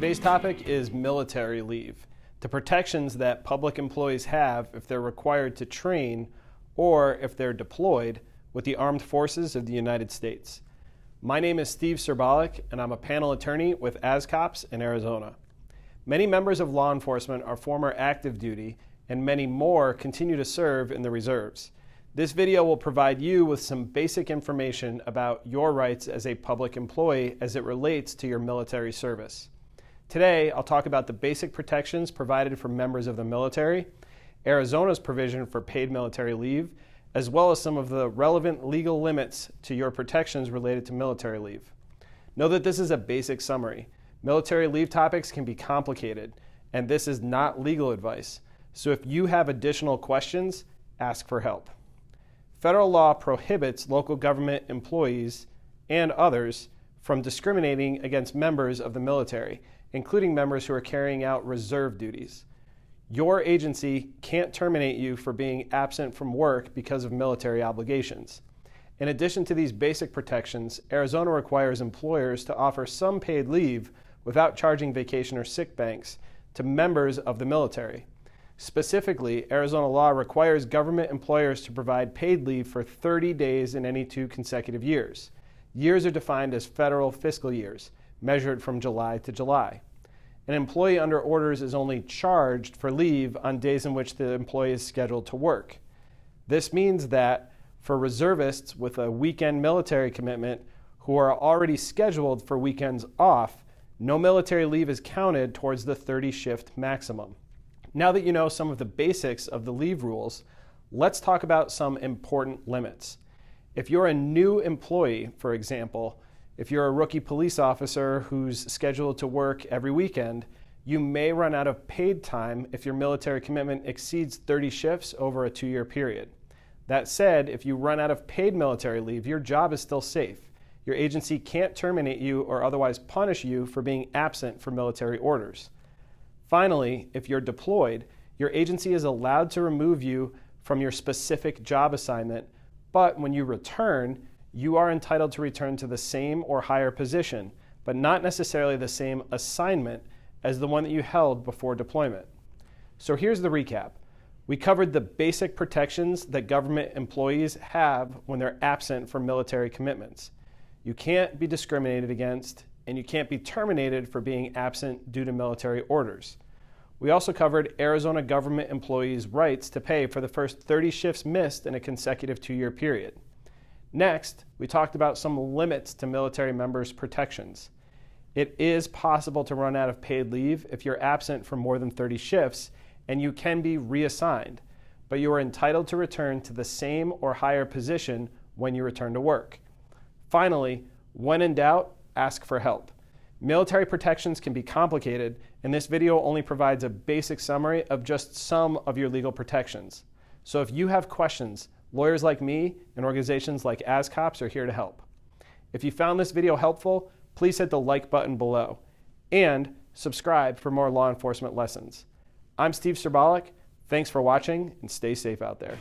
Today's topic is military leave, the protections that public employees have if they're required to train or if they're deployed with the armed forces of the United States. My name is Steve Serbalik, and I'm a panel attorney with ASCOPS in Arizona. Many members of law enforcement are former active duty, and many more continue to serve in the reserves. This video will provide you with some basic information about your rights as a public employee as it relates to your military service. Today, I'll talk about the basic protections provided for members of the military, Arizona's provision for paid military leave, as well as some of the relevant legal limits to your protections related to military leave. Know that this is a basic summary. Military leave topics can be complicated, and this is not legal advice. So if you have additional questions, ask for help. Federal law prohibits local government employees and others from discriminating against members of the military, including members who are carrying out reserve duties. Your agency can't terminate you for being absent from work because of military obligations. In addition to these basic protections, Arizona requires employers to offer some paid leave without charging vacation or sick banks to members of the military. Specifically, Arizona law requires government employers to provide paid leave for 30 days in any 2 consecutive years. Years are defined as federal fiscal years, measured from July to July. An employee under orders is only charged for leave on days in which the employee is scheduled to work. This means that for reservists with a weekend military commitment who are already scheduled for weekends off, no military leave is counted towards the 30-shift maximum. Now that you know some of the basics of the leave rules, let's talk about some important limits. If you're a new employee, for example, if you're a rookie police officer who's scheduled to work every weekend, you may run out of paid time if your military commitment exceeds 30 shifts over a 2-year period. That said, if you run out of paid military leave, your job is still safe. Your agency can't terminate you or otherwise punish you for being absent for military orders. Finally, if you're deployed, your agency is allowed to remove you from your specific job assignment, but when you return, you are entitled to return to the same or higher position, but not necessarily the same assignment as the one that you held before deployment. So here's the recap. We covered the basic protections that government employees have when they're absent from military commitments. You can't be discriminated against, and you can't be terminated for being absent due to military orders. We also covered Arizona government employees' rights to pay for the first 30 shifts missed in a consecutive 2-year period. Next, we talked about some limits to military members' protections. It is possible to run out of paid leave if you're absent for more than 30 shifts, and you can be reassigned, but you are entitled to return to the same or higher position when you return to work. Finally, when in doubt, ask for help. Military protections can be complicated, and this video only provides a basic summary of just some of your legal protections. So if you have questions, lawyers like me and organizations like ASCOPS are here to help. If you found this video helpful, please hit the like button below and subscribe for more law enforcement lessons. I'm Steve Serbalik. Thanks for watching, and stay safe out there.